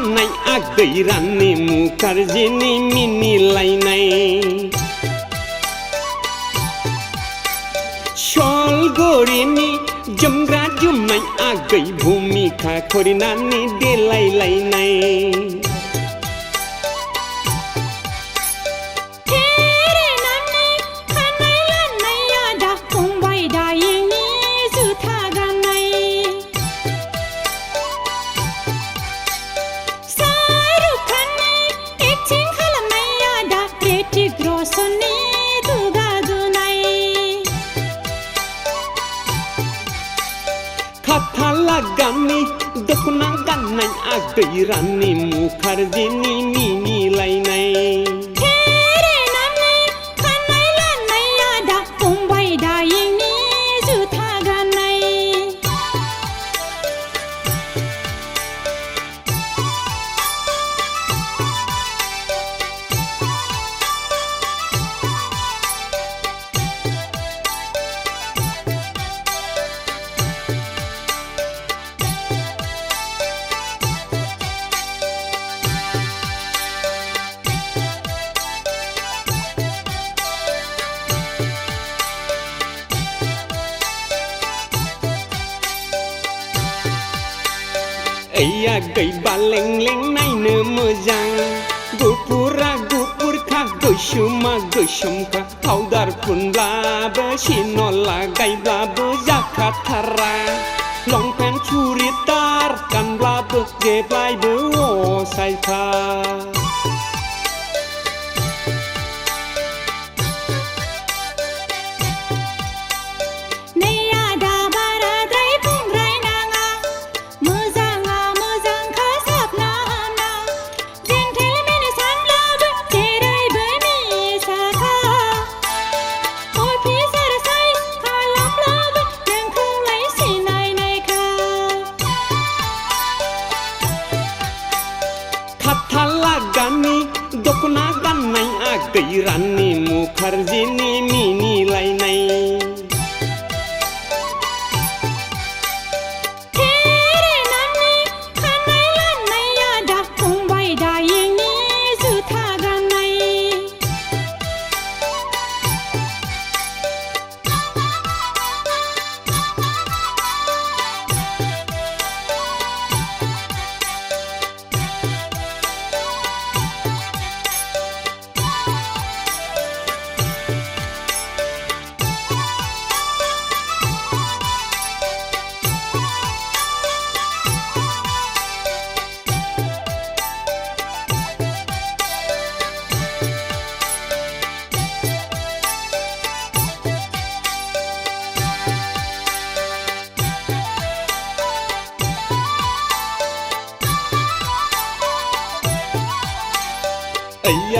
गाननाय आगै रानि मुखार्जीनि मिनिलायनाय शलगरिनि जोमग्रा जोमनाय आगै भूमिका करिनानि देलायलायनाय गाननि दखना गाननाय आगै रानि मुखार्जीनि मिनिलायनाय आगै बालें-लें नायनो मोजां गुफुरा गुफुरखा गोसोमा गोसोमखा पाउदार फुनब्लाबो सिनल लागायब्लाबो जाखाथारा लंपेन्ट सुरिदार गानब्लाबो जेब्लायबो असायखा दखना गाननाय आगै रानि मुखार्जीनि मिनिलायनाय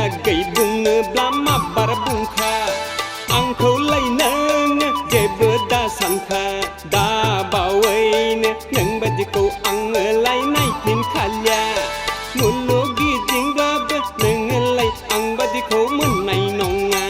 आगै बुंनोब्ला माबार बुंखा आंखौलाय नों जेबो दा सानखा दा बावैनो नोंबादिखौ आङोलाय नायफिनखालिया मुलुग गिदिंब्लाबो नोङोलाय आंबादिखौ मोननाय नङा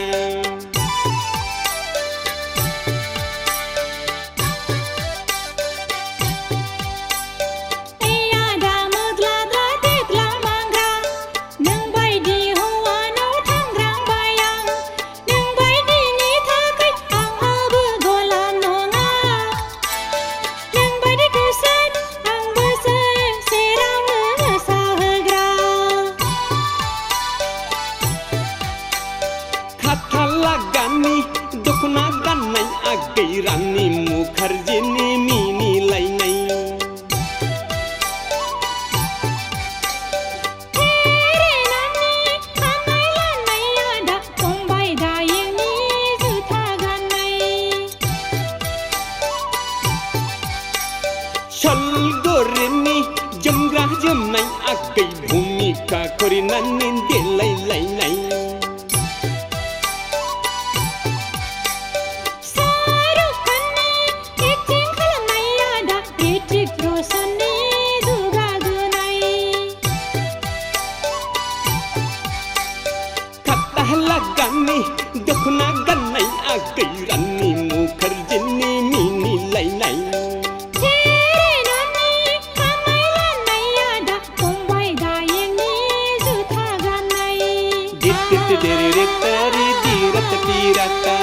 दखना गाननाय आगै रानि मुखार्जीनि मिनिलायनाय शलगरिनि जोमग्रा जोमनाय आगै भूमिका करिनानि देलायलायनाय गाननि दखना गाननाय आगै रानि मुखार्जीनि मिनिलायनाय टिट टिट टिरी रे तरी दी रत टी रता